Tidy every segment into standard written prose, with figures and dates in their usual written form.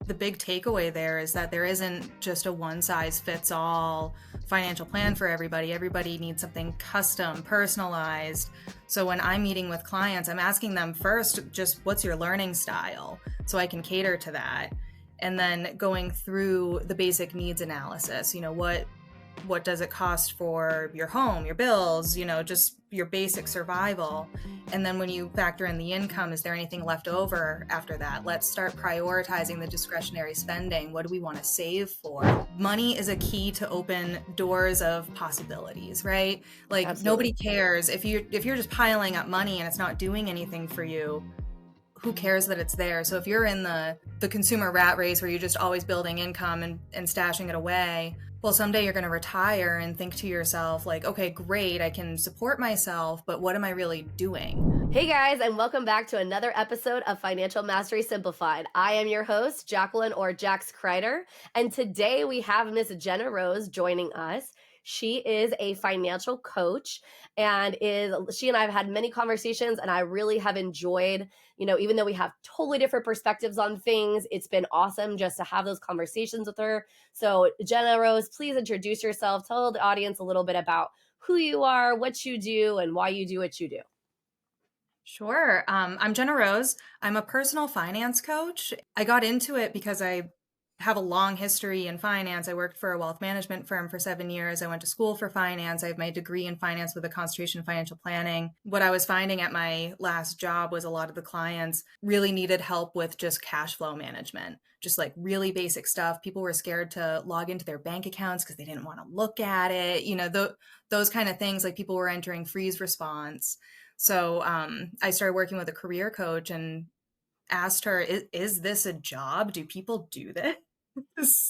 the big takeaway there is that there isn't just a one size fits all financial plan for everybody. Everybody needs something custom, personalized. So when I'm meeting with clients, I'm asking them first, just what's your learning style? So I can cater to that. And then going through the basic needs analysis, what does it cost for your home, your bills, just your basic survival. And then when you factor in the income, is there anything left over after that? Let's start prioritizing the discretionary spending. What do we want to save for? Money is a key to open doors of possibilities, right? Like Absolutely. Nobody cares if you're just piling up money and it's not doing anything for you. Who cares that it's there? So if you're in the consumer rat race where you're just always building income and stashing it away, well, someday you're going to retire and think to yourself like, okay, great, I can support myself, but what am I really doing? Hey guys, and welcome back to another episode of Financial Mastery Simplified. I am your host, Jacqueline or Jax Crider, and today we have Miss Jenna Rose joining us. She is a financial coach and she and I have had many conversations, and I really have enjoyed, even though we have totally different perspectives on things, it's been awesome just to have those conversations with her. So Jenna Rose, please introduce yourself. Tell the audience a little bit about who you are, what you do, and why you do what you do. Sure. I'm Jenna Rose. I'm a personal finance coach. I got into it because I have a long history in finance. I worked for a wealth management firm for 7 years. I went to school for finance. I have my degree in finance with a concentration in financial planning. What I was finding at my last job was a lot of the clients really needed help with just cash flow management, just like really basic stuff. People were scared to log into their bank accounts because they didn't want to look at it. Those kind of things, like people were entering freeze response. So I started working with a career coach and asked her, is this a job? Do people do this?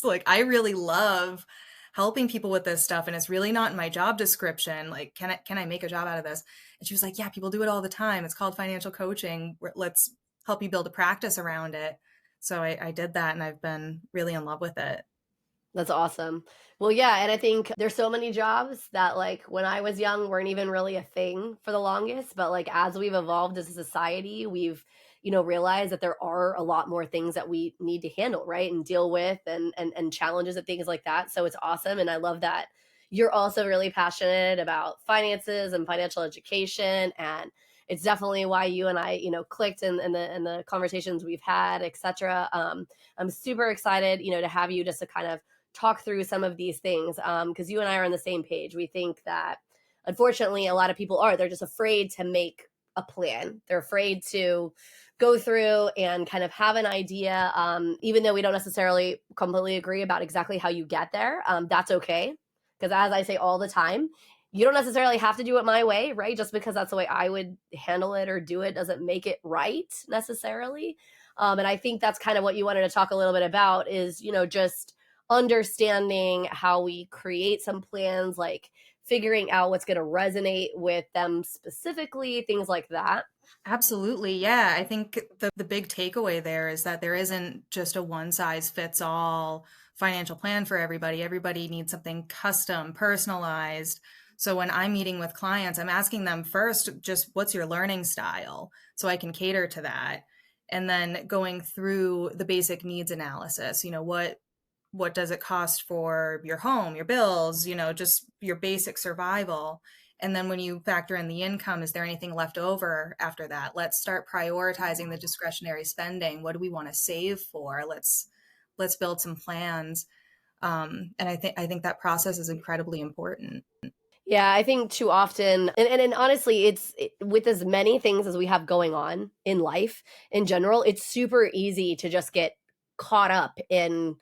Like, I really love helping people with this stuff, and it's really not in my job description. Like, can I make a job out of this? And she was like, yeah, people do it all the time. It's called financial coaching. Let's help you build a practice around it. So I did that, and I've been really in love with it. That's awesome. Well, yeah, and I think there's so many jobs that like when I was young weren't even really a thing for the longest, but like as we've evolved as a society, we've realized that there are a lot more things that we need to handle, right? And deal with and challenges and things like that. So it's awesome, and I love that you're also really passionate about finances and financial education, and it's definitely why you and I, clicked in the conversations we've had, etc. I'm super excited, to have you just to kind of talk through some of these things because you and I are on the same page. We think that unfortunately a lot of people they're just afraid to make a plan. They're afraid to go through and kind of have an idea, even though we don't necessarily completely agree about exactly how you get there. That's okay. Because as I say all the time, you don't necessarily have to do it my way, right? Just because that's the way I would handle it or do it doesn't make it right necessarily. And I think that's kind of what you wanted to talk a little bit about is, just understanding how we create some plans, like figuring out what's going to resonate with them specifically, things like that. Absolutely. Yeah. I think the big takeaway there is that there isn't just a one size fits all financial plan for everybody. Everybody needs something custom, personalized. So when I'm meeting with clients, I'm asking them first, just what's your learning style? So I can cater to that. And then going through the basic needs analysis, what does it cost for your home, your bills, just your basic survival. And then when you factor in the income, is there anything left over after that? Let's start prioritizing the discretionary spending. What do we want to save for? Let's build some plans. And I think that process is incredibly important. Yeah, I think too often, and honestly, with as many things as we have going on in life in general, it's super easy to just get caught up in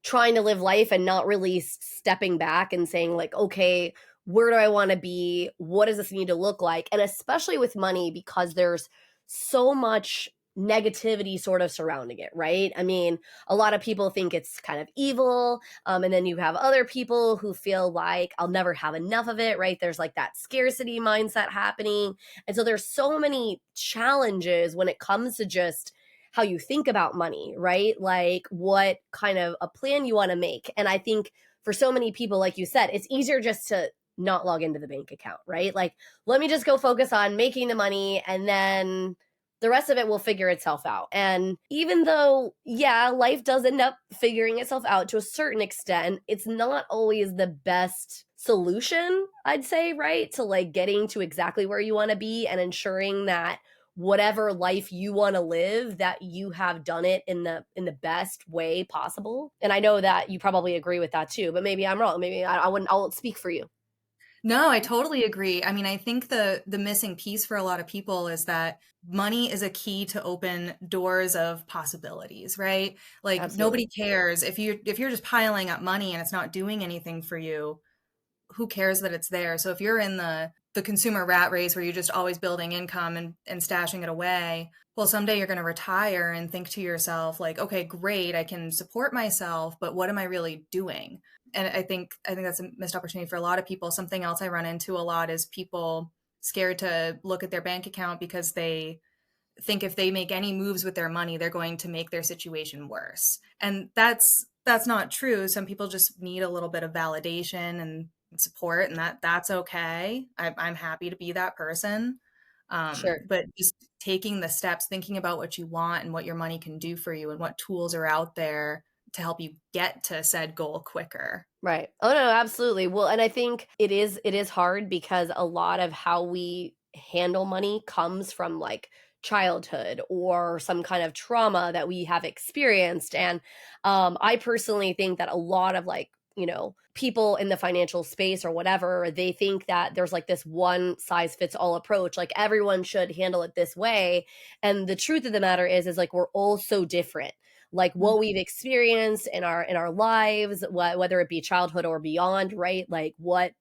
trying to live life and not really stepping back and saying like, okay, where do I want to be? What does this need to look like? And especially with money, because there's so much negativity sort of surrounding it, right? I mean, a lot of people think it's kind of evil. And then you have other people who feel like I'll never have enough of it, right? There's like that scarcity mindset happening. And so there's so many challenges when it comes to just how you think about money, right? Like what kind of a plan you want to make. And I think for so many people, like you said, it's easier just to not log into the bank account, right? Like, let me just go focus on making the money and then The rest of it will figure itself out. And even though, yeah, life does end up figuring itself out to a certain extent, it's not always the best solution, I'd say, right? To like getting to exactly where you want to be and ensuring that whatever life you want to live, that you have done it in the best way possible. And I know that you probably agree with that too, but maybe I'm wrong. Maybe I won't speak for you. No, I totally agree. I mean, I think the missing piece for a lot of people is that money is a key to open doors of possibilities, right? Like Absolutely. nobody cares if you're just piling up money and it's not doing anything for you, who cares that it's there? So if you're in the consumer rat race where you're just always building income and stashing it away, well, someday you're going to retire and think to yourself like, okay, great, I can support myself, but what am I really doing? And I think that's a missed opportunity for a lot of people. Something else I run into a lot is people scared to look at their bank account because they think if they make any moves with their money, they're going to make their situation worse. And that's not true. Some people just need a little bit of validation and support, and that's okay. I'm happy to be that person. Sure. But just taking the steps, thinking about what you want and what your money can do for you, and what tools are out there to help you get to said goal quicker. Right. Oh no, absolutely. Well, and I think it is hard because a lot of how we handle money comes from like childhood or some kind of trauma that we have experienced. And I personally think that a lot of like, people in the financial space or whatever, they think that there's like this one size fits all approach, like everyone should handle it this way. And the truth of the matter is like we're all so different, like what we've experienced in our lives, whether it be childhood or beyond, right? Like what,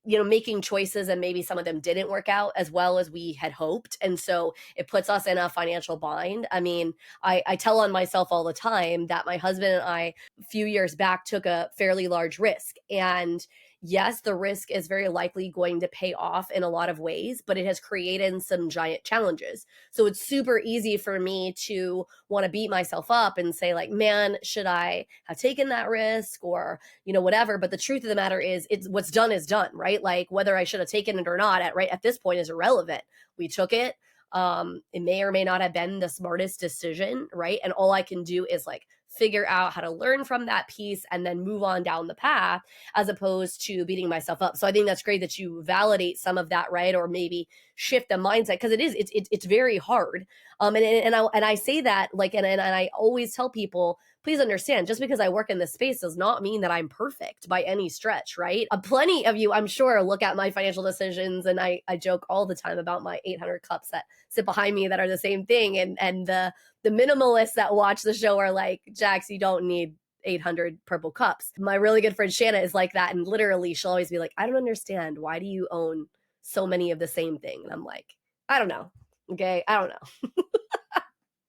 making choices and maybe some of them didn't work out as well as we had hoped. And so it puts us in a financial bind. I mean, I tell on myself all the time that my husband and I, a few years back, took a fairly large risk. And yes, the risk is very likely going to pay off in a lot of ways, but it has created some giant challenges. So it's super easy for me to want to beat myself up and say like, man, should I have taken that risk or, whatever. But the truth of the matter is what's done is done, right? Like whether I should have taken it or not at this point is irrelevant. We took it. It may or may not have been the smartest decision, right? And all I can do is like figure out how to learn from that piece and then move on down the path as opposed to beating myself up. So I think that's great that you validate some of that, right? Or maybe shift the mindset because it's very hard. And I say that like and I always tell people, please understand, just because I work in this space does not mean that I'm perfect by any stretch, right? Plenty of you, I'm sure, look at my financial decisions, and I joke all the time about my 800 cups that sit behind me that are the same thing, and the minimalists that watch the show are like, Jax, you don't need 800 purple cups. My really good friend Shanna is like that, and literally she'll always be like, I don't understand, why do you own so many of the same thing? And I'm like, I don't know. Okay, I don't know.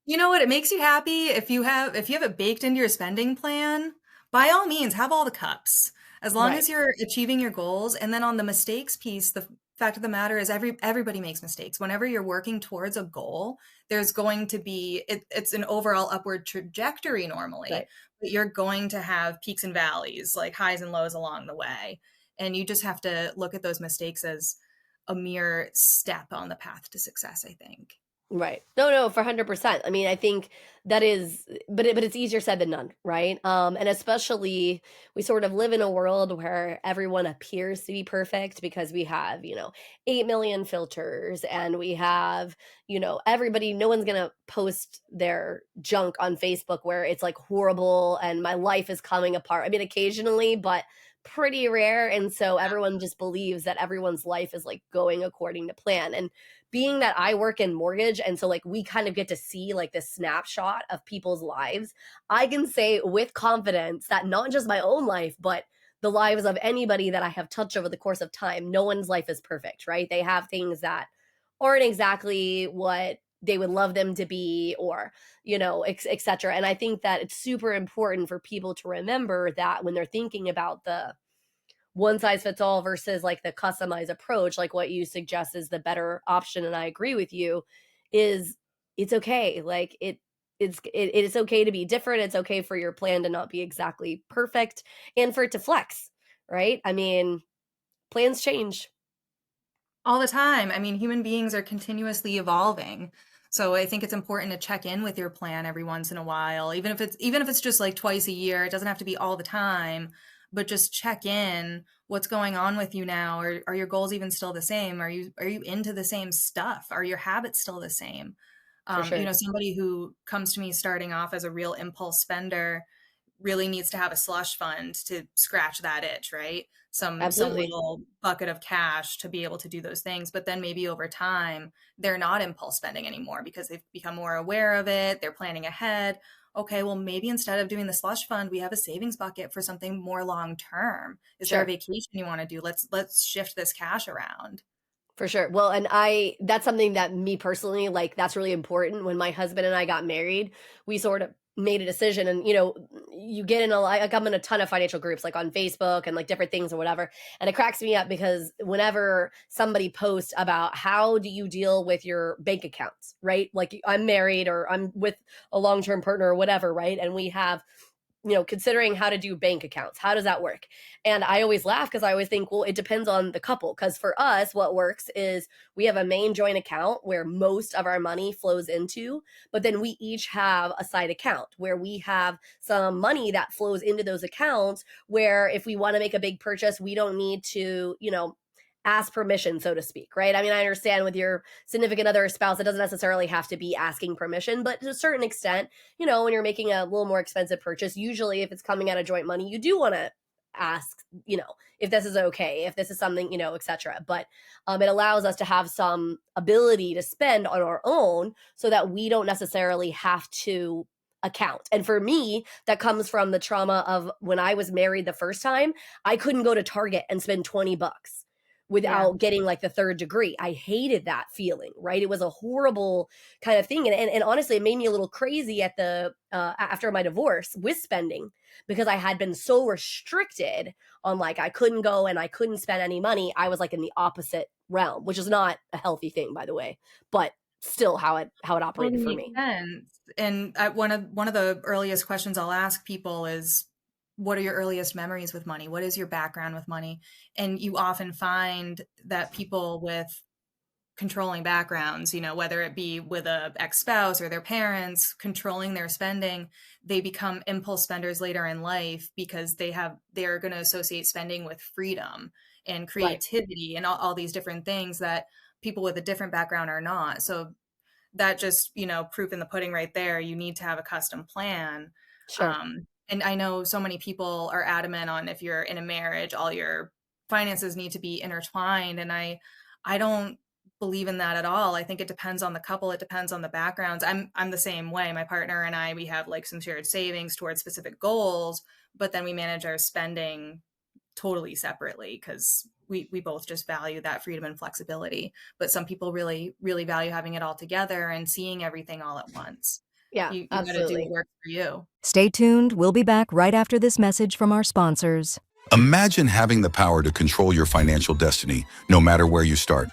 You know what? It makes you happy if you have it baked into your spending plan, by all means, have all the cups. As long Right. as you're achieving your goals. And then on the mistakes piece, the fact of the matter is everybody makes mistakes. Whenever you're working towards a goal, there's going to be it's an overall upward trajectory normally, Right. but you're going to have peaks and valleys, like highs and lows along the way. And you just have to look at those mistakes as a mere step on the path to success, I think. Right. No, no, for 100%. I mean, I think that is, but it's easier said than done, right? And especially we sort of live in a world where everyone appears to be perfect because we have, 8 million filters and we have, everybody, no one's going to post their junk on Facebook where it's like horrible and my life is coming apart. I mean, occasionally, but pretty rare. And so everyone just believes that everyone's life is like going according to plan. And being that I work in mortgage and so like we kind of get to see like this snapshot of people's lives, I can say with confidence that not just my own life, but the lives of anybody that I have touched over the course of time, no one's life is perfect, right? They have things that aren't exactly what they would love them to be or et cetera. And I think that it's super important for people to remember that when they're thinking about the one size fits all versus like the customized approach, like what you suggest is the better option. And I agree with you, is it's okay. Like it's okay to be different. It's okay for your plan to not be exactly perfect and for it to flex, right? I mean, plans change. All the time. I mean, human beings are continuously evolving. So I think it's important to check in with your plan every once in a while, even if it's just like twice a year. It doesn't have to be all the time, but just check in. What's going on with you now? Or are your goals even still the same? Are you into the same stuff? Are your habits still the same? For sure. Somebody who comes to me starting off as a real impulse spender really needs to have a slush fund to scratch that itch, right? Some Absolutely. little bucket of cash to be able to do those things. But then maybe over time, they're not impulse spending anymore because they've become more aware of it. They're planning ahead. Okay, well, maybe instead of doing the slush fund, we have a savings bucket for something more long term. Is there a Sure. vacation you want to do? Let's shift this cash around. For sure. Well, and that's something that me personally, like, that's really important. When my husband and I got married, we sort of made a decision. And, you get in a lot, like, I'm in a ton of financial groups, like on Facebook and like different things or whatever. And it cracks me up because whenever somebody posts about how do you deal with your bank accounts, right? Like, I'm married or I'm with a long term partner or whatever, right? And we have, considering how to do bank accounts. How does that work? And I always laugh because I always think, well, it depends on the couple. Because for us, what works is we have a main joint account where most of our money flows into, but then we each have a side account where we have some money that flows into those accounts where if we want to make a big purchase, we don't need to, ask permission, so to speak, right? I mean, I understand with your significant other or spouse, it doesn't necessarily have to be asking permission, but to a certain extent, when you're making a little more expensive purchase, usually if it's coming out of joint money, you do want to ask, if this is okay, if this is something, etc. But it allows us to have some ability to spend on our own so that we don't necessarily have to account. And for me, that comes from the trauma of when I was married the first time, I couldn't go to Target and spend $20 Yeah. without getting like the third degree. I hated that feeling, right? It was a horrible kind of thing. And honestly, it made me a little crazy at the after my divorce with spending because I had been so restricted on, like, I couldn't go and I couldn't spend any money. I was like in the opposite realm, which is not a healthy thing, by the way, but still how it Totally operated for makes me. sense. And one of the earliest questions I'll ask people is, what are your earliest memories with money? What is your background with money? And you often find that people with controlling backgrounds, whether it be with a ex-spouse or their parents controlling their spending, they become impulse spenders later in life because they're going to associate spending with freedom and Right. creativity and all these different things that people with a different background are not. So that just, proof in the pudding right there. You need to have a custom plan. Sure. And I know so many people are adamant on if you're in a marriage, all your finances need to be intertwined. And I don't believe in that at all. I think it depends on the couple. It depends on the backgrounds. I'm the same way. My partner and I, we have like some shared savings towards specific goals, but then we manage our spending totally separately because we both just value that freedom and flexibility. But some people really, really value having it all together and seeing everything all at once. Yeah, You got to do what absolutely. works for you. Stay tuned. We'll be back right after this message from our sponsors. Imagine having the power to control your financial destiny, no matter where you start.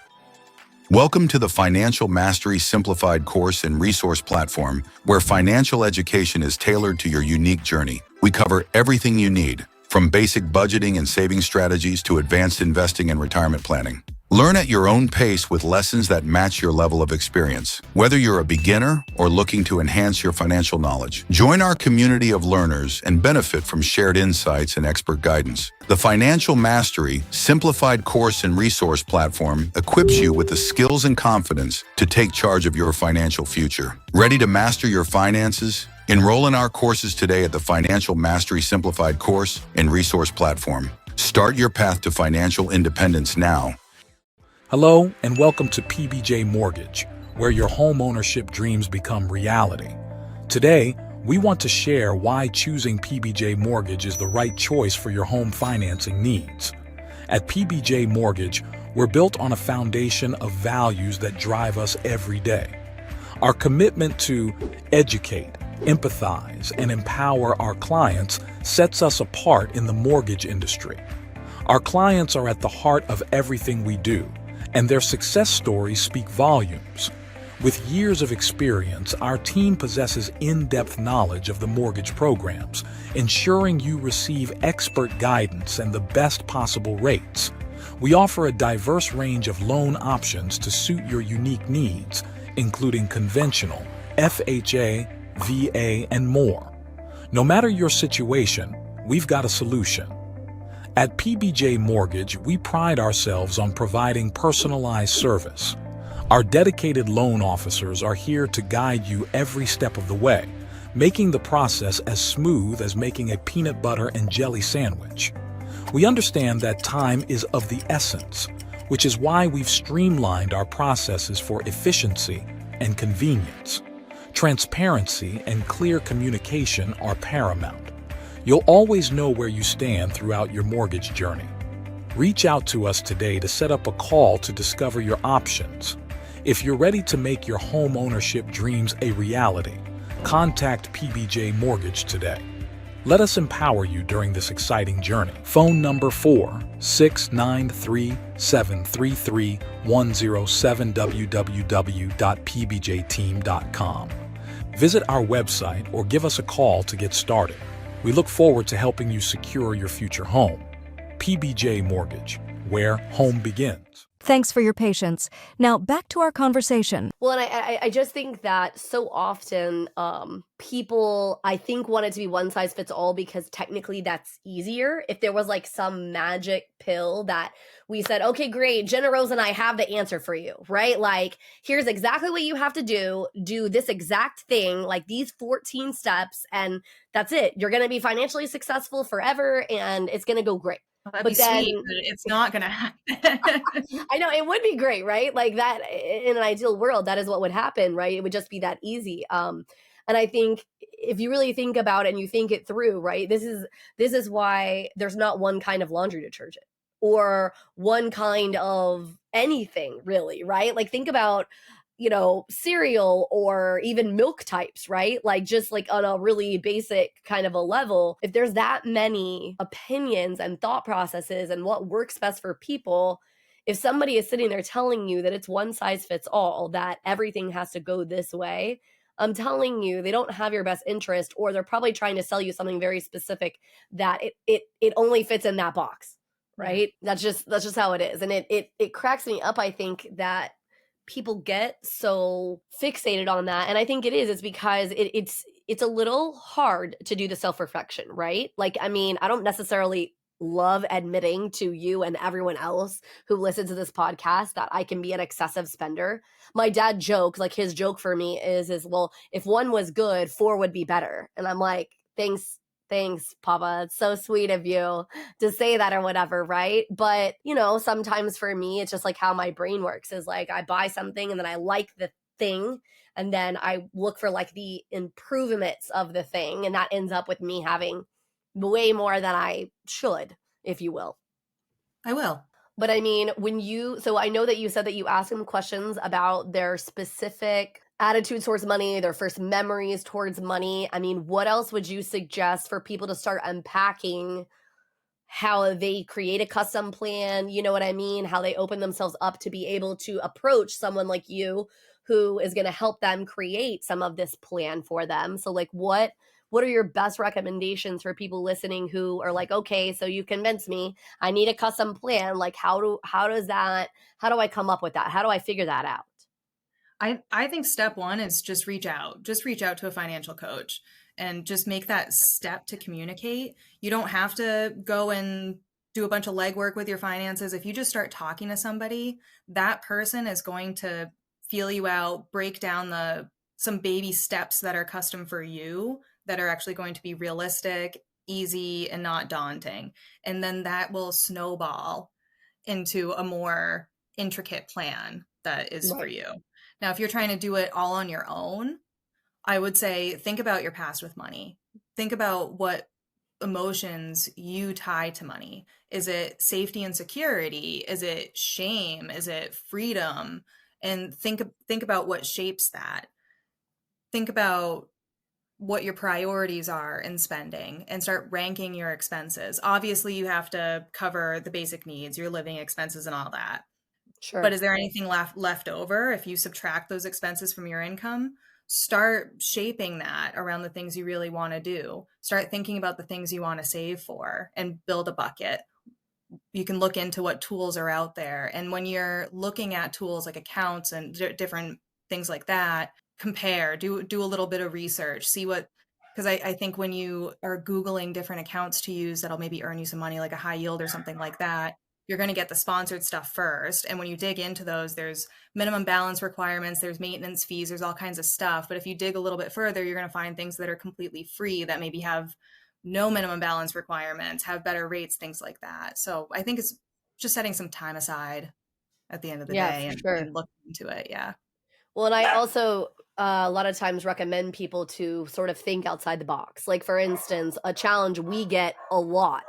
Welcome to the Financial Mastery Simplified course and resource platform, where financial education is tailored to your unique journey. We cover everything you need, from basic budgeting and saving strategies to advanced investing and retirement planning. Learn at your own pace with lessons that match your level of experience. Whether you're a beginner or looking to enhance your financial knowledge, join our community of learners and benefit from shared insights and expert guidance. The Financial Mastery Simplified course and resource platform equips you with the skills and confidence to take charge of your financial future. Ready to master your finances? Enroll in our courses today at the Financial Mastery Simplified course and resource platform. Start your path to financial independence now. Hello, and welcome to PBJ Mortgage, where your home ownership dreams become reality. Today, we want to share why choosing PBJ Mortgage is the right choice for your home financing needs. At PBJ Mortgage, we're built on a foundation of values that drive us every day. Our commitment to educate, empathize, and empower our clients sets us apart in the mortgage industry. Our clients are at the heart of everything we do, and their success stories speak volumes. With years of experience, our team possesses in-depth knowledge of the mortgage programs, ensuring you receive expert guidance and the best possible rates. We offer a diverse range of loan options to suit your unique needs, including conventional, FHA, VA, and more. No matter your situation, we've got a solution. At PBJ Mortgage, we pride ourselves on providing personalized service. Our dedicated loan officers are here to guide you every step of the way, making the process as smooth as making a peanut butter and jelly sandwich. We understand that time is of the essence, which is why we've streamlined our processes for efficiency and convenience. Transparency and clear communication are paramount. You'll always know where you stand throughout your mortgage journey. Reach out to us today to set up a call to discover your options. If you're ready to make your home ownership dreams a reality, contact PBJ Mortgage today. Let us empower you during this exciting journey. Phone number 46937331007 www.pbjteam.com. Visit our website or give us a call to get started. We look forward to helping you secure your future home. PBJ Mortgage, where home begins. Thanks for your patience. Now back to our conversation. Well, and I just think that so often people, I think, want it to be one size fits all because technically that's easier. If there was like some magic pill that we said, okay, great, Jenna Rose and I have the answer for you, right? Like, here's exactly what you have to do this exact thing, like these 14 steps, and that's it. You're going to be financially successful forever and it's going to go great. Well, that'd But be then sweet, but it's not going to happen. I know it would be great, right? Like that in an ideal world, that is what would happen, right? It would just be that easy. And I think if you really think about it and you think it through, right? This is why there's not one kind of laundry detergent or one kind of anything really, right? Like think about, cereal or even milk types, right? Like just like on a really basic kind of a level, if there's that many opinions and thought processes and what works best for people, if somebody is sitting there telling you that it's one size fits all, that everything has to go this way, I'm telling you, they don't have your best interest, or they're probably trying to sell you something very specific that it only fits in that box, right? Yeah. That's just how it is. And it cracks me up, I think, that people get so fixated on that. And I think it's because it's a little hard to do the self-reflection, right? Like, I mean, I don't necessarily love admitting to you and everyone else who listens to this podcast that I can be an excessive spender. My dad jokes, like his joke for me is, well, if one was good, four would be better. And I'm like, Thanks, Papa. It's so sweet of you to say that or whatever, right? But, sometimes for me, it's just like how my brain works is like I buy something and then I like the thing and then I look for like the improvements of the thing. And that ends up with me having way more than I should, if you will. I will. But I mean, so I know that you said that you asked them questions about their specific attitude towards money, their first memories towards money. I mean, what else would you suggest for people to start unpacking how they create a custom plan? You know what I mean? How they open themselves up to be able to approach someone like you who is going to help them create some of this plan for them. So like what are your best recommendations for people listening who are like, okay, so you convinced me, I need a custom plan. Like how do I come up with that? How do I figure that out? I think step one is just reach out to a financial coach and just make that step to communicate. You don't have to go and do a bunch of legwork with your finances. If you just start talking to somebody, that person is going to feel you out, break down some baby steps that are custom for you, that are actually going to be realistic, easy, and not daunting. And then that will snowball into a more intricate plan that is for you. Now, if you're trying to do it all on your own, I would say think about your past with money. Think about what emotions you tie to money. Is it safety and security? Is it shame? Is it freedom? And think about what shapes that. Think about what your priorities are in spending and start ranking your expenses. Obviously, you have to cover the basic needs, your living expenses and all that. Sure. But is there anything left over if you subtract those expenses from your income? Start shaping that around the things you really want to do. Start thinking about the things you want to save for and build a bucket. You can look into what tools are out there. And when you're looking at tools like accounts and different things like that, compare, do a little bit of research, see what, because I think when you are Googling different accounts to use that'll maybe earn you some money, like a high yield or something like that, you're going to get the sponsored stuff first. And when you dig into those, there's minimum balance requirements, there's maintenance fees, there's all kinds of stuff. But if you dig a little bit further, you're going to find things that are completely free that maybe have no minimum balance requirements, have better rates, things like that. So I think it's just setting some time aside at the end of the Yeah, day for and, sure. and looking into it. Yeah. Well, and I also a lot of times recommend people to sort of think outside the box. Like, for instance, a challenge we get a lot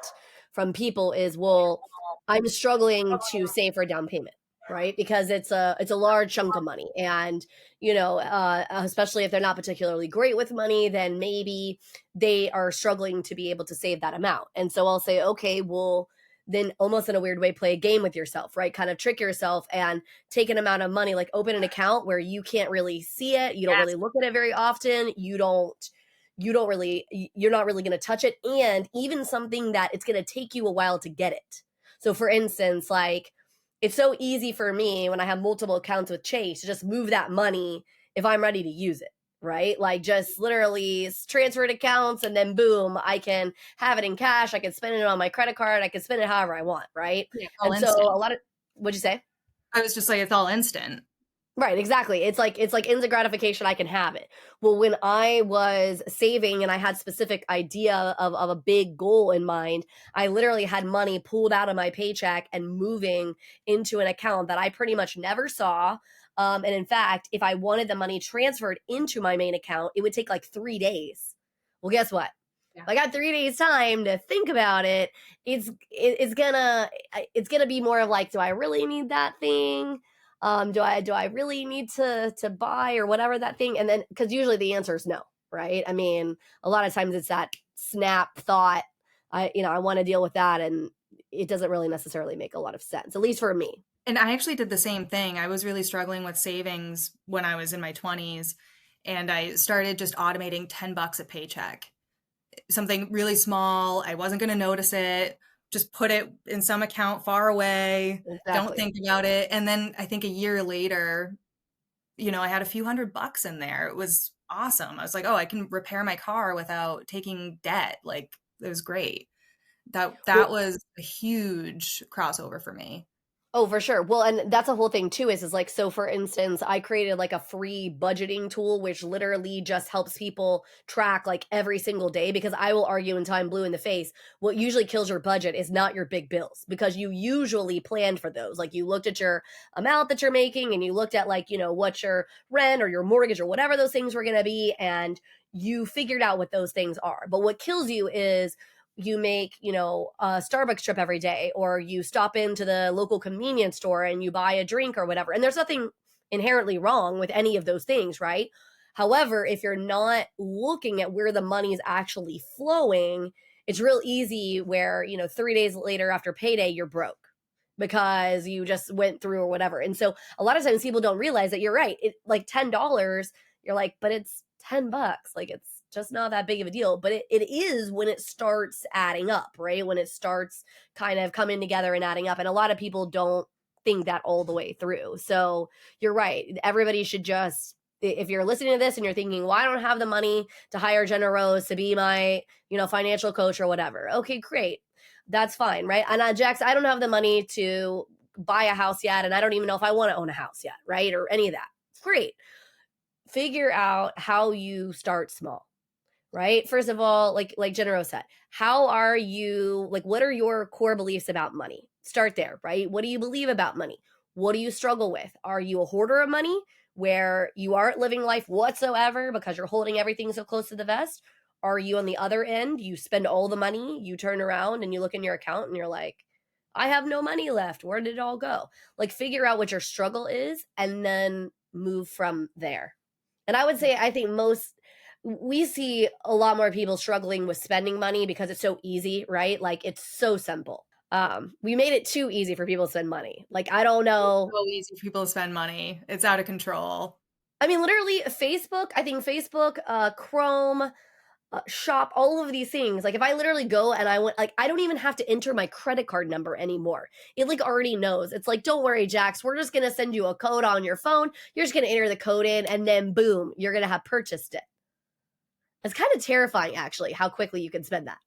from people is, well, I'm struggling to save for a down payment, right? Because it's a large chunk of money, and especially if they're not particularly great with money, then maybe they are struggling to be able to save that amount. And so I'll say, okay, well, then almost in a weird way, play a game with yourself, right? Kind of trick yourself and take an amount of money, like open an account where you can't really see it, you don't really look at it very often, you're not really going to touch it, and even something that it's going to take you a while to get it. So for instance, like, it's so easy for me when I have multiple accounts with Chase to just move that money if I'm ready to use it, right? Like, just literally transfer it accounts, and then boom, I can have it in cash, I can spend it on my credit card, I can spend it however I want, right? Yeah. All And so instant. a lot of, what'd you say? I was just like, it's all instant. Right, exactly. It's like instant gratification, I can have it. Well, when I was saving and I had specific idea of a big goal in mind, I literally had money pulled out of my paycheck and moving into an account that I pretty much never saw. And in fact, if I wanted the money transferred into my main account, it would take like 3 days. Well, guess what? Yeah. If I got 3 days time to think about it, it's gonna be more of like, do I really need that thing? Do I really need to buy or whatever that thing? And then, because usually the answer is no, right? I mean, a lot of times it's that snap thought, I want to deal with that, and it doesn't really necessarily make a lot of sense, at least for me. And I actually did the same thing. I was really struggling with savings when I was in my 20s, and I started just automating $10 a paycheck. Something really small. I wasn't going to notice it. Just put it in some account far away. Don't Exactly. think about it. And then I think a year later, I had a few $100 in there. It was awesome. I was like, oh, I can repair my car without taking debt. Like, it was great. That Well, was a huge crossover for me. oh, for sure. Well, and that's a whole thing too, is like, so for instance, I created like a free budgeting tool, which literally just helps people track like every single day, because I will argue until I'm blue in the face, what usually kills your budget is not your big bills, because you usually planned for those. Like, you looked at your amount that you're making, and you looked at, like, what your rent or your mortgage or whatever those things were going to be, and you figured out what those things are. But what kills you is you make, a Starbucks trip every day, or you stop into the local convenience store and you buy a drink or whatever. And there's nothing inherently wrong with any of those things, right? However, if you're not looking at where the money is actually flowing, it's real easy where, 3 days later after payday, you're broke because you just went through or whatever. And so a lot of times people don't realize that you're right. It, like, $10, you're like, but it's $10. Like, it's just not that big of a deal. But it is when it starts adding up, right? When it starts kind of coming together and adding up. And a lot of people don't think that all the way through. So you're right. Everybody should just, if you're listening to this and you're thinking, well, I don't have the money to hire Jenna Rose to be my, financial coach or whatever. Okay, great. That's fine, right? And Jax, I don't have the money to buy a house yet, and I don't even know if I want to own a house yet, right? Or any of that. It's great. Figure out how you start small, right? First of all, like Jenna Rose said, how are you, like, what are your core beliefs about money? Start there, right? What do you believe about money? What do you struggle with? Are you a hoarder of money where you aren't living life whatsoever because you're holding everything so close to the vest? Are you on the other end? You spend all the money, you turn around and you look in your account and you're like, I have no money left. Where did it all go? Like, figure out what your struggle is and then move from there. And I would say, I think we see a lot more people struggling with spending money because it's so easy, right? Like, it's so simple. We made it too easy for people to spend money. Like, I don't know. So easy for people to spend money. It's out of control. I mean, literally Facebook, I think Facebook, Chrome, shop, all of these things. Like if I literally go and I want, like, I don't even have to enter my credit card number anymore. It like already knows. It's like, don't worry, Jax, we're just going to send you a code on your phone. You're just going to enter the code in and then boom, you're going to have purchased it. It's kind of terrifying actually how quickly you can spend that.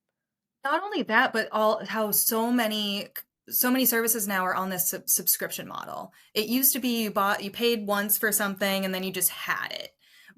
Not only that, but how so many services now are on this subscription model. It used to be you paid once for something and then you just had it.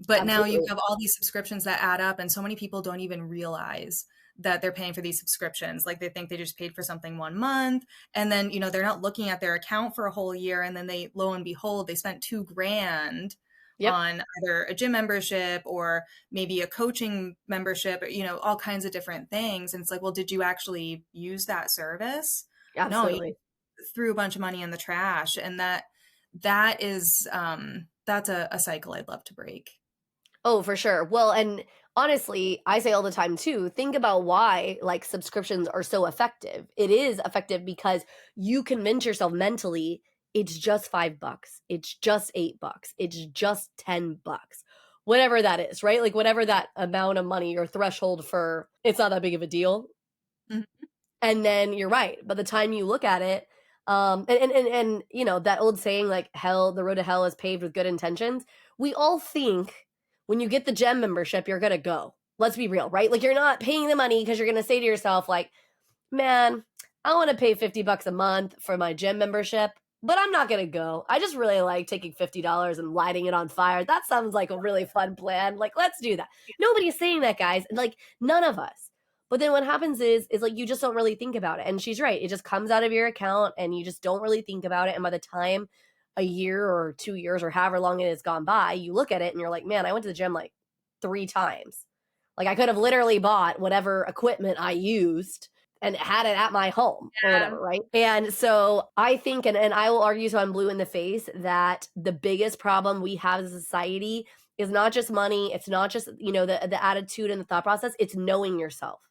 But now you Absolutely. have all these subscriptions that add up, and so many people don't even realize that they're paying for these subscriptions. Like they think they just paid for something 1 month, and then they're not looking at their account for a whole year, and then they, lo and behold, they spent $2,000 Yep. on either a gym membership or maybe a coaching membership, or, all kinds of different things. And it's like, well, did you actually use that service? No, you Absolutely. threw a bunch of money in the trash, and that is that's a cycle I'd love to break. Oh, for sure. Well, and honestly, I say all the time too, think about why like subscriptions are so effective. It is effective because you convince yourself mentally it's just $5. It's just $8. It's just $10. Whatever that is, right? Like whatever that amount of money or threshold for, it's not that big of a deal. Mhm. And then you're right. By the time you look at it, and that old saying like hell, the road to hell is paved with good intentions. We all think when you get the gym membership, you're gonna go. Let's be real, right? Like you're not paying the money because you're gonna say to yourself, like, man, I want to pay $50 a month for my gym membership, but I'm not gonna go. I just really like taking $50 and lighting it on fire. That sounds like a really fun plan. Like, let's do that. Nobody's saying that, guys. Like, none of us. But then what happens is like you just don't really think about it. And she's right. It just comes out of your account and you just don't really think about it. And by the time a year or 2 years or however long it has gone by, you look at it and you're like, man, I went to the gym like 3 times. Like I could have literally bought whatever equipment I used and had it at my home or Yeah. whatever, right? And so I think, and I will argue till I'm blue in the face, that the biggest problem we have as a society is not just money. It's not just, the attitude and the thought process. It's knowing yourself,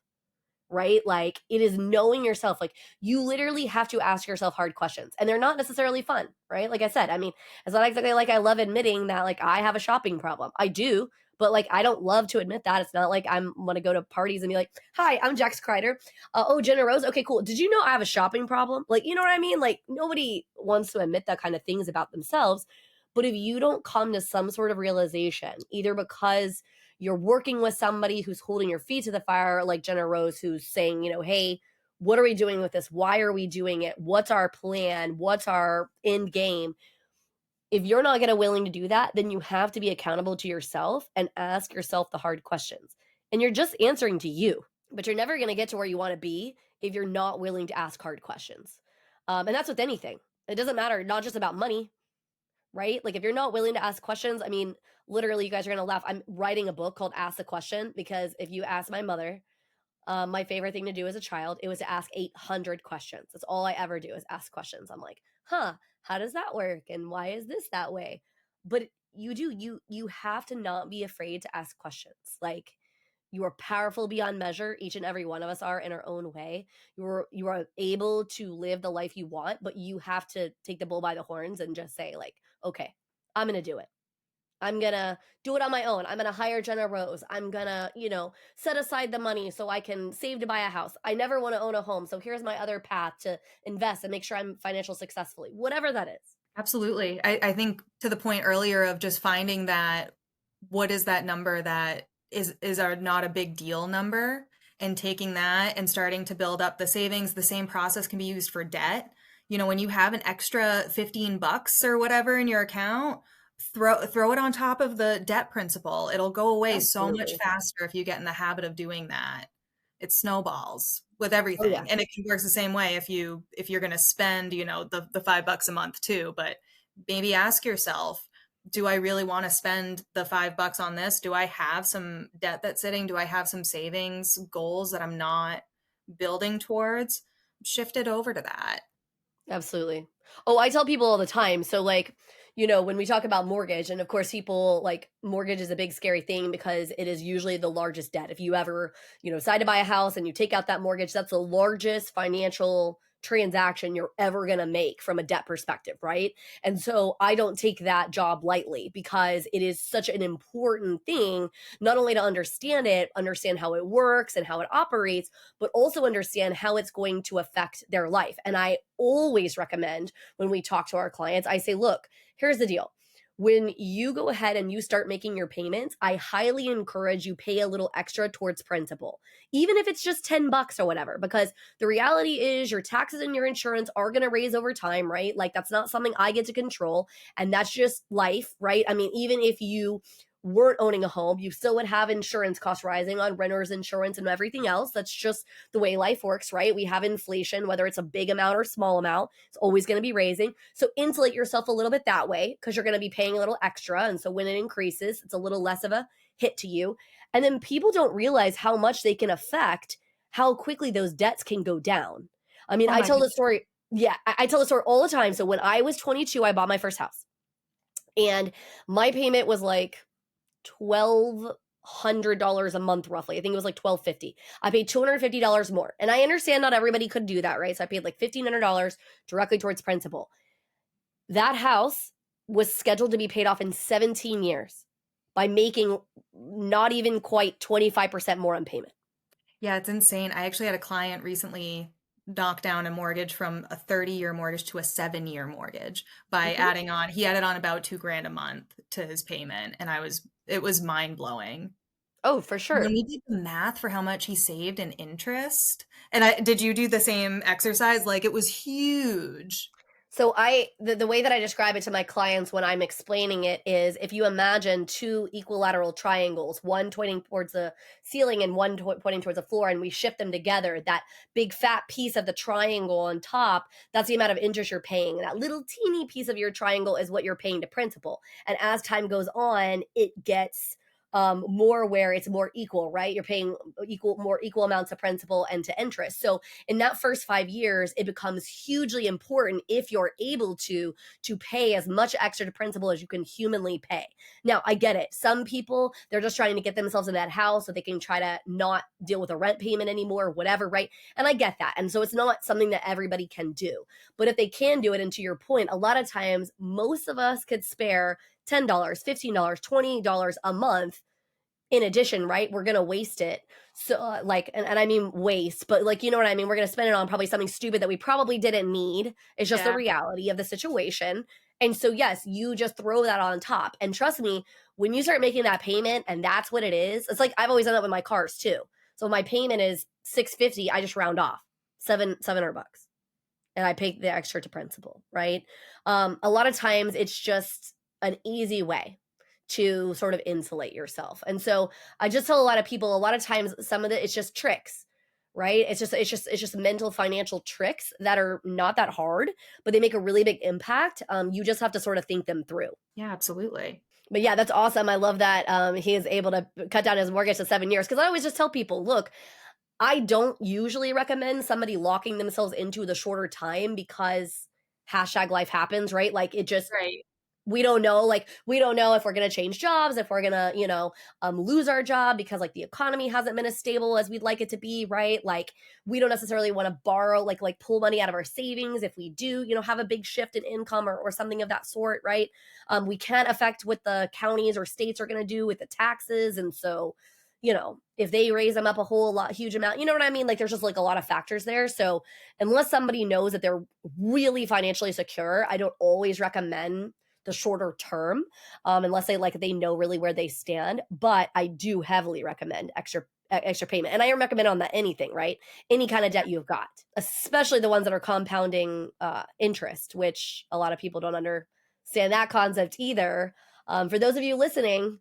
right? Like it is knowing yourself. Like you literally have to ask yourself hard questions and they're not necessarily fun, right? Like I said, I mean, it's not exactly like I love admitting that like I have a shopping problem. I do, but like I don't love to admit that. It's not like I'm going to go to parties and be like, hi, I'm Jax Crider. Oh, Jenna Rose. Okay, cool. Did you know I have a shopping problem? Like, you know what I mean? Like nobody wants to admit that kind of things about themselves. But if you don't come to some sort of realization, either because you're working with somebody who's holding your feet to the fire, like Jenna Rose, who's saying, hey, what are we doing with this? Why are we doing it? What's our plan? What's our end game? If you're not going to willing to do that, then you have to be accountable to yourself and ask yourself the hard questions. And you're just answering to you, but you're never going to get to where you want to be if you're not willing to ask hard questions. And that's with anything. It doesn't matter, not just about money, right? Like if you're not willing to ask questions, I mean, literally, you guys are going to laugh. I'm writing a book called Ask the Question because if you ask my mother, my favorite thing to do as a child, it was to ask 800 questions. That's all I ever do is ask questions. I'm like, how does that work? And why is this that way? But you have to not be afraid to ask questions. Like you are powerful beyond measure. Each and every one of us are in our own way. You are able to live the life you want, but you have to take the bull by the horns and just say like, okay, I'm going to do it. I'm going to do it on my own. I'm going to hire Jenna Rose. I'm going to, set aside the money so I can save to buy a house. I never want to own a home. So here's my other path to invest and make sure I'm financial successfully, whatever that is. Absolutely. I think to the point earlier of just finding that, what is that number that is our not a big deal number, and taking that and starting to build up the savings. The same process can be used for debt. When you have an extra $15 or whatever in your account, throw it on top of the debt principal. It'll go away so much Absolutely. faster if you get in the habit of doing that. It snowballs with Oh yeah. everything. And it works the same way if you're going to spend, the $5 a month too. But maybe ask yourself, do I really want to spend the $5 on this? Do I have some debt that's sitting? Do I have some savings goals that I'm not building towards? Shift it over to that. Absolutely. Oh, I tell people all the time. So, like, when we talk about mortgage, and of course, people like mortgage is a big scary thing because it is usually the largest debt. If you ever, decide to buy a house and you take out that mortgage, that's the largest financial transaction you're ever going to make from a debt perspective, right? And so I don't take that job lightly because it is such an important thing, not only to understand it, understand how it works and how it operates, but also understand how it's going to affect their life. And I always recommend when we talk to our clients, I say, look, here's the deal. When you go ahead and you start making your payments, I highly encourage you pay a little extra towards principal, even if it's just $10 or whatever, because the reality is your taxes and your insurance are going to raise over time, right? Like that's not something I get to control. And that's just life, right? I mean, even if you weren't owning a home, you still would have insurance costs rising on renters insurance and everything else. That's just the way life works, right? We have inflation, whether it's a big amount or small amount, it's always going to be raising. So insulate yourself a little bit that way because you're going to be paying a little extra. And so when it increases, it's a little less of a hit to you. And then people don't realize how much they can affect how quickly those debts can go down. I mean, Oh I my tell God. the story. Yeah, I tell the story all the time. So when I was 22, I bought my first house and my payment was like $1,200 a month, roughly. I think it was like $1,250. I paid $250 more. And I understand not everybody could do that, right? So I paid like $1,500 directly towards principal. That house was scheduled to be paid off in 17 years by making not even quite 25% more on payment. Yeah, it's insane. I actually had a client recently knock down a mortgage from a 30-year mortgage to a 7-year mortgage by Mhm. adding on, he added on about 2 grand a month to his payment. And it was mind blowing. Oh, for When sure. we did the math for how much he saved in interest, and did you do the same exercise? Like it was huge. So the way that I describe it to my clients when I'm explaining it is if you imagine two equilateral triangles, one pointing towards the ceiling and one pointing towards the floor, and we shift them together, that big fat piece of the triangle on top, that's the amount of interest you're paying. And that little teeny piece of your triangle is what you're paying to principal. And as time goes on, it gets more where it's more equal, right? You're paying more equal amounts of principal and to interest. So in that first 5 years, it becomes hugely important if you're able to pay as much extra to principal as you can humanly pay. Now, I get it. Some people, they're just trying to get themselves in that house so they can try to not deal with a rent payment anymore, whatever, right? And I get that. And so it's not something that everybody can do. But if they can do it, and to your point, a lot of times most of us could spare $10, $15, $20 a month in addition, right? We're going to waste it. So and I mean waste, but like, you know what I mean? We're going to spend it on probably something stupid that we probably didn't need. It's just the Yeah. reality of the situation. And so, yes, you just throw that on top. And trust me, when you start making that payment and that's what it is, it's like I've always done that with my cars too. So my payment is $650. I just round off $700 and I pay the extra to principal, right? A lot of times it's just an easy way to sort of insulate yourself. And so I just tell a lot of people, a lot of times some of it it's just tricks, right? It's just mental financial tricks that are not that hard, but they make a really big impact. You just have to sort of think them through. Yeah, absolutely. But yeah, that's awesome. I love that he is able to cut down his mortgage to 7 years. Because I always just tell people, look, I don't usually recommend somebody locking themselves into the shorter time because hashtag life happens, right? Like it just Right. we don't know. Like we don't know if we're gonna change jobs, if we're gonna, lose our job because like the economy hasn't been as stable as we'd like it to be, right? Like we don't necessarily want to borrow, like pull money out of our savings if we do, have a big shift in income or something of that sort, right? We can't affect what the counties or states are gonna do with the taxes, and so if they raise them up a whole lot, huge amount, you know what I mean? Like there's just like a lot of factors there. So unless somebody knows that they're really financially secure, I don't always recommend the shorter term, unless they know really where they stand. But I do heavily recommend extra payment, and I recommend on that anything, right? Any kind of debt you've got, especially the ones that are compounding interest, which a lot of people don't understand that concept either. For those of you listening,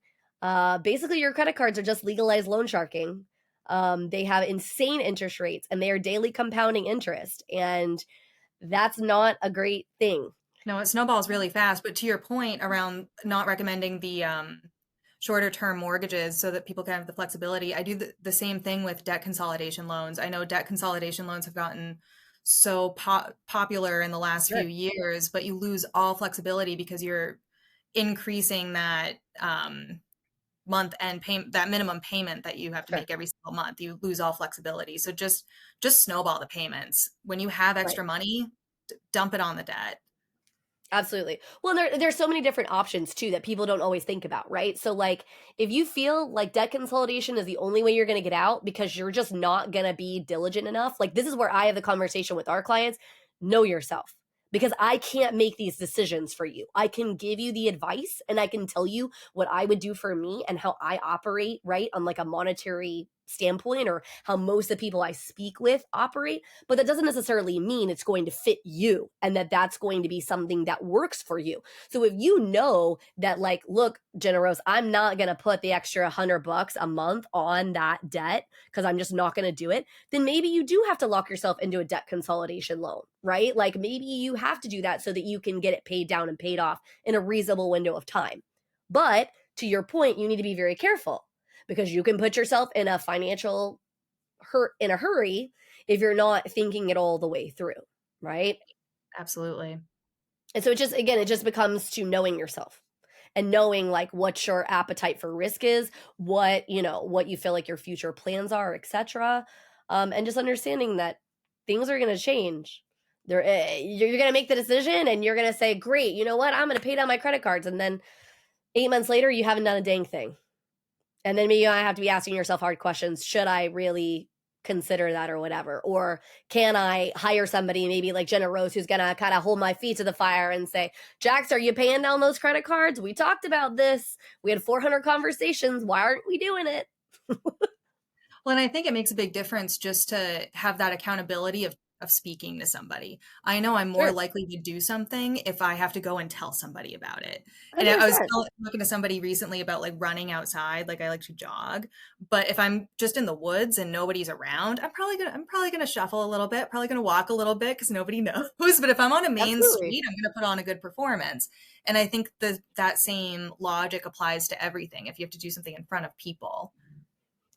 basically your credit cards are just legalized loan sharking. They have insane interest rates, and they are daily compounding interest, and that's not a great thing. No, it snowballs really fast. But to your point around not recommending the shorter term mortgages so that people can have the flexibility, I do the same thing with debt consolidation loans. I know debt consolidation loans have gotten so popular in the last Sure. few years, but you lose all flexibility because you're increasing that month end payment, that minimum payment that you have to Sure. make every single month. You lose all flexibility. So just snowball the payments. When you have Right. extra money, dump it on the debt. Absolutely. Well, there's so many different options too that people don't always think about, right? So like if you feel like debt consolidation is the only way you're going to get out because you're just not going to be diligent enough, like this is where I have the conversation with our clients, know yourself. Because I can't make these decisions for you. I can give you the advice and I can tell you what I would do for me and how I operate, right? On like a monetary standpoint or how most of the people I speak with operate, but that doesn't necessarily mean it's going to fit you and that that's going to be something that works for you. So if you know that like, look, Jenna Rose, I'm not going to put the extra $100 a month on that debt because I'm just not going to do it, then maybe you do have to lock yourself into a debt consolidation loan, right? Like maybe you have to do that so that you can get it paid down and paid off in a reasonable window of time. But to your point, you need to be very careful because you can put yourself in a financial hurry if you're not thinking it all the way through, right? Absolutely. And so it just becomes to knowing yourself and knowing like what your appetite for risk is, what you feel like your future plans are, etc. And just understanding that things are going to change. You're going to make the decision and you're going to say, great, you know what, I'm going to pay down my credit cards, and then 8 months later you haven't done a dang thing. And then maybe you have to be asking yourself hard questions. Should I really consider that or whatever? Or can I hire somebody, maybe like Jenna Rose, who's going to kind of hold my feet to the fire and say, Jax, are you paying down those credit cards? We talked about this. We had 400 conversations. Why aren't we doing it? Well, and I think it makes a big difference just to have that accountability of speaking to somebody. I know I'm more Sure. likely to do something if I have to go and tell somebody about it. And I was 100%. talking to somebody recently about like running outside, like I like to jog, but if I'm just in the woods and nobody's around, I'm probably gonna shuffle a little bit, probably gonna walk a little bit because nobody knows. But if I'm on a main Absolutely. street, I'm gonna put on a good performance. And I think that same logic applies to everything. If you have to do something in front of people.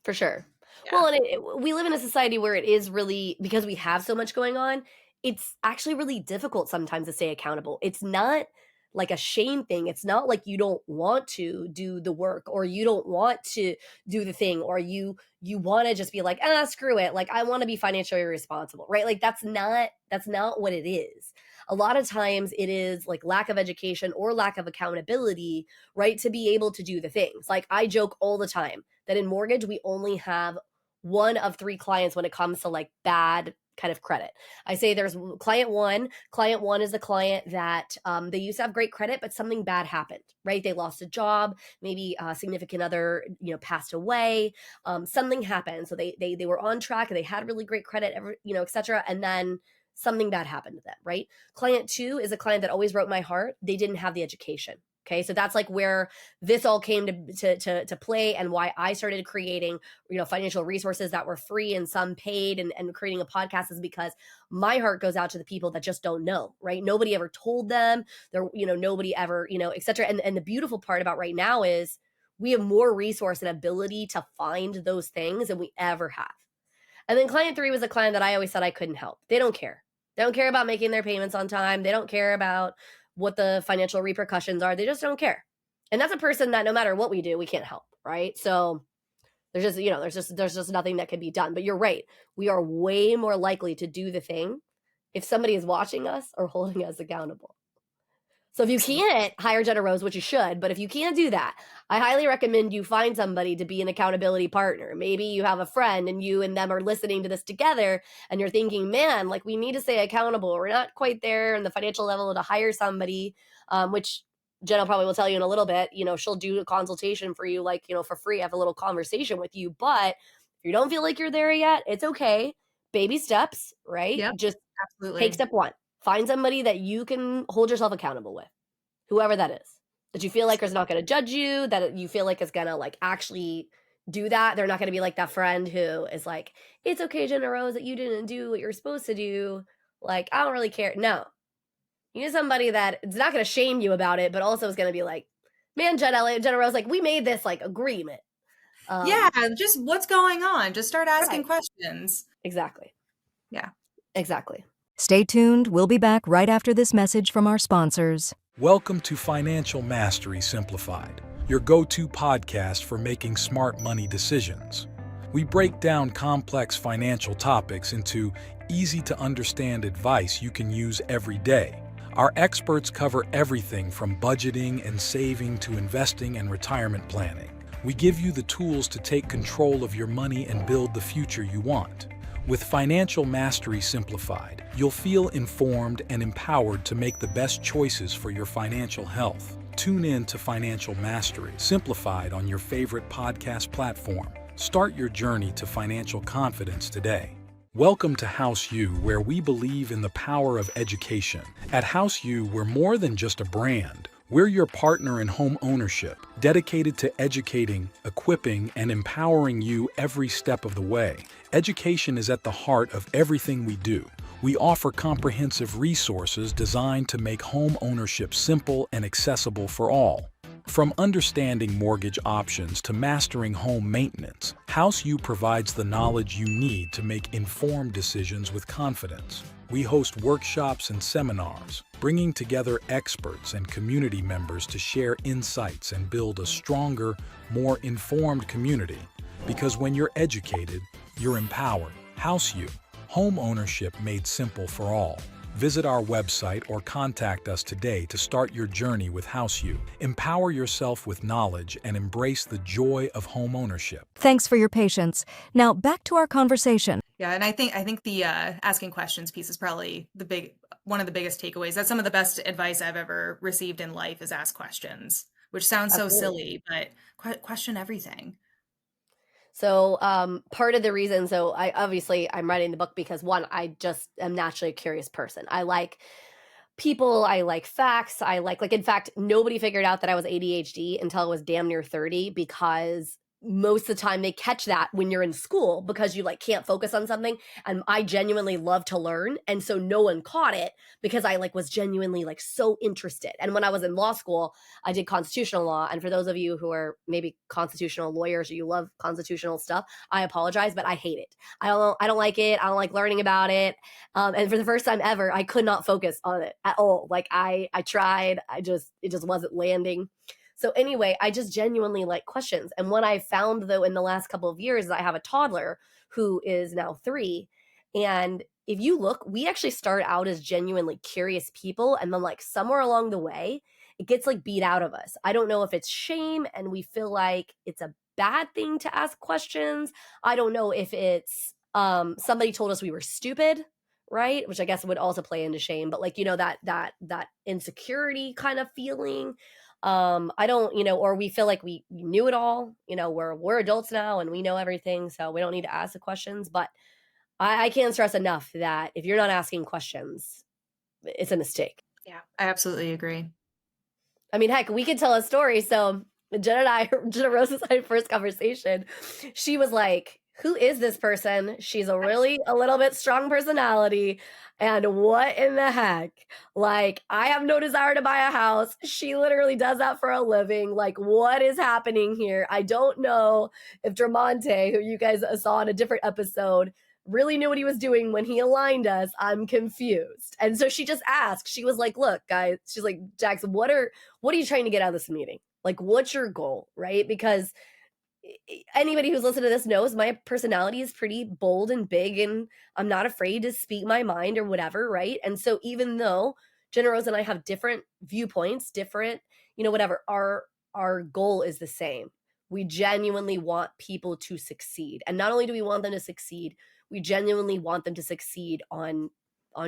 For sure. Yeah. Well, and we live in a society where it is really, because we have so much going on, it's actually really difficult sometimes to stay accountable. It's not like a shame thing. It's not like you don't want to do the work or you don't want to do the thing or you want to just be like, screw it. Like I want to be financially responsible, right? Like that's not what it is. A lot of times it is like lack of education or lack of accountability, right? To be able to do the things. Like I joke all the time that in mortgage, we only have one of 3 clients when it comes to like bad kind of credit. I say there's client one. Client one is a client that they used to have great credit, but something bad happened, right? They lost a job, maybe a significant other, passed away. Something happened. So they were on track and they had really great credit, et cetera. And then something bad happened to them, right? Client two is a client that always broke my heart. They didn't have the education. Okay, so that's like where this all came to play and why I started creating, financial resources that were free and some paid and creating a podcast is because my heart goes out to the people that just don't know, right? Nobody ever told them, nobody ever, et cetera. And the beautiful part about right now is we have more resource and ability to find those things than we ever have. And then client three was a client that I always said I couldn't help. They don't care. They don't care about making their payments on time. They don't care about what the financial repercussions are. They just don't care. And that's a person that no matter what we do, we can't help, right? So there's just nothing that can be done. But you're right. We are way more likely to do the thing if somebody is watching us or holding us accountable. So if you can't hire Jenna Rose, which you should, but if you can't do that, I highly recommend you find somebody to be an accountability partner. Maybe you have a friend and you and them are listening to this together and you're thinking, man, like we need to stay accountable. We're not quite there in the financial level to hire somebody, which Jenna probably will tell you in a little bit. She'll do a consultation for you, like, for free, have a little conversation with you. But if you don't feel like you're there yet, it's okay. Baby steps, right? Yep, Just absolutely. take step one. Find somebody that you can hold yourself accountable with, whoever that is, that you feel like is not going to judge you, that you feel like is going to like actually do that. They're not going to be like that friend who is like, it's okay, Jenna Rose, that you didn't do what you're supposed to do. Like, I don't really care. No, you need somebody that it's not going to shame you about it, but also is going to be like, man, Jenna Rose, like we made this like agreement. Yeah, just what's going on? Just start asking Right. questions. Exactly. Yeah. Exactly. Stay tuned. We'll be back right after this message from our sponsors. Welcome to Financial Mastery Simplified, your go-to podcast for making smart money decisions. We break down complex financial topics into easy-to-understand advice you can use every day. Our experts cover everything from budgeting and saving to investing and retirement planning. We give you the tools to take control of your money and build the future you want. With Financial Mastery Simplified, you'll feel informed and empowered to make the best choices for your financial health. Tune in to Financial Mastery Simplified on your favorite podcast platform. Start your journey to financial confidence today. Welcome to House U, where we believe in the power of education. At House U, we're more than just a brand. We're your partner in home ownership, dedicated to educating, equipping, and empowering you every step of the way. Education is at the heart of everything we do. We offer comprehensive resources designed to make home ownership simple and accessible for all. From understanding mortgage options to mastering home maintenance, House U provides the knowledge you need to make informed decisions with confidence. We host workshops and seminars, bringing together experts and community members to share insights and build a stronger, more informed community. Because when you're educated, you're empowered. House U, home ownership made simple for all. Visit our website or contact us today to start your journey with House U. Empower yourself with knowledge and embrace the joy of home ownership. Thanks for your patience. Now back to our conversation. Yeah, and I think the asking questions piece is probably one of the biggest takeaways. That's some of the best advice I've ever received in life is ask questions, which sounds so silly, but question everything. So part of the reason, I'm writing the book because one, I just am naturally a curious person. I like people, I like facts, in fact, nobody figured out that I was ADHD until I was damn near 30 because most of the time they catch that when you're in school because you can't focus on something. And I genuinely love to learn. And so no one caught it because I was genuinely so interested. And when I was in law school, I did constitutional law. And for those of you who are maybe constitutional lawyers or you love constitutional stuff, I apologize, but I hate it. I don't like it. I don't like learning about it. And for the first time ever, I could not focus on it at all. I tried, it just wasn't landing. So anyway, I just genuinely like questions. And what I found though in the last couple of years is I have a toddler who is now 3. And if you look, we actually start out as genuinely curious people. And then somewhere along the way, it gets beat out of us. I don't know if it's shame and we feel like it's a bad thing to ask questions. I don't know if it's somebody told us we were stupid, right? Which I guess would also play into shame. But that insecurity kind of feeling. I don't, or we feel like we knew it all, we're adults now and we know everything. So we don't need to ask the questions, but I can't stress enough that if you're not asking questions, it's a mistake. Yeah, I absolutely agree. I mean, heck, we could tell a story. So Jenna Rose's first conversation, she was like, who is this person? She's a little bit strong personality. And what in the heck? I have no desire to buy a house. She literally does that for a living. What is happening here? I don't know if Dramonte, who you guys saw in a different episode, really knew what he was doing when he aligned us. I'm confused. And so she just asked, she was like, look, guys, she's like, Jax, what are you trying to get out of this meeting? What's your goal? Right? Because anybody who's listened to this knows my personality is pretty bold and big, and I'm not afraid to speak my mind or whatever, right? And so even though Jenna Rose and I have different viewpoints, different, whatever, our goal is the same. We genuinely want people to succeed. And not only do we want them to succeed, we genuinely want them to succeed on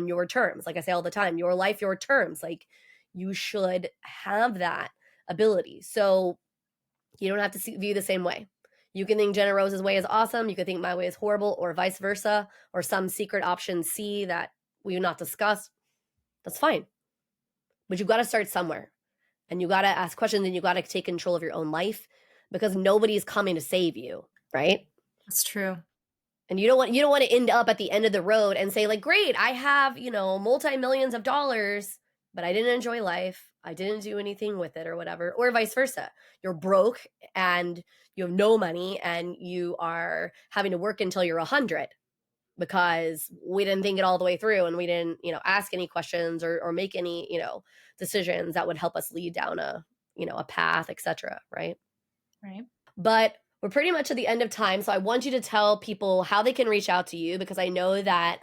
your terms. Like I say all the time, your life, your terms. You should have that ability. So you don't have to view the same way. You can think Jenna Rose's way is awesome. You can think my way is horrible, or vice versa, or some secret option C that we will not discuss. That's fine. But you got to start somewhere. And you got to ask questions, and you got to take control of your own life, because nobody's coming to save you, right? That's true. And you don't want to end up at the end of the road and say great, I have, multi-millions of dollars, but I didn't enjoy life. I didn't do anything with it or whatever, or vice versa. You're broke and you have no money and you are having to work until you're 100 because we didn't think it all the way through, and we didn't, ask any questions or make any, decisions that would help us lead down a a path, etc. Right. Right. But we're pretty much at the end of time. So I want you to tell people how they can reach out to you, because I know that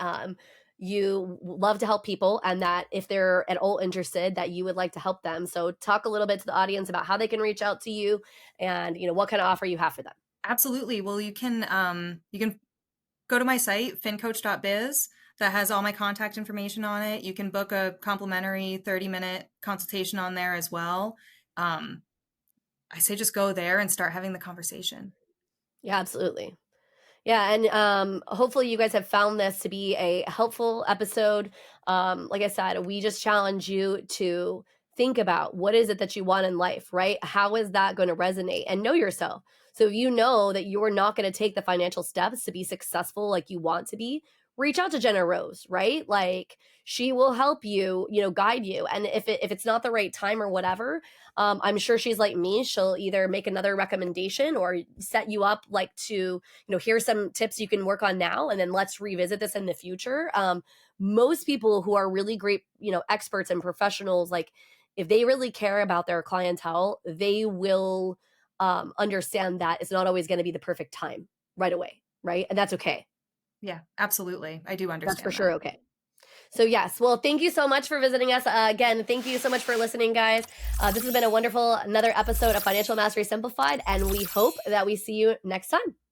you love to help people, and that if they're at all interested, that you would like to help them. So talk a little bit to the audience about how they can reach out to you, and what kind of offer you have for them. Absolutely. Well, you can go to my site, fincoach.biz, that has all my contact information on it. You can book a complimentary 30-minute consultation on there as well. I say just go there and start having the conversation. Yeah, absolutely. Yeah, and hopefully you guys have found this to be a helpful episode. Like I said, we just challenge you to think about what is it that you want in life, right? How is that going to resonate? And know yourself. So if you know that you're not going to take the financial steps to be successful like you want to be, reach out to Jenna Rose, right? Like, she will help you, guide you. And if it's not the right time or whatever, I'm sure she's like me. She'll either make another recommendation or set you up like to, here's some tips you can work on now, and then let's revisit this in the future. Most people who are really great, experts and professionals, like, if they really care about their clientele, they will understand that it's not always going to be the perfect time right away, right? And that's okay. Yeah, absolutely. I do That's for understand sure that. okay. So yes, well, thank you so much for visiting us. Again, thank you so much for listening, guys. This has been a wonderful another episode of Financial Mastery Simplified, and we hope that we see you next time.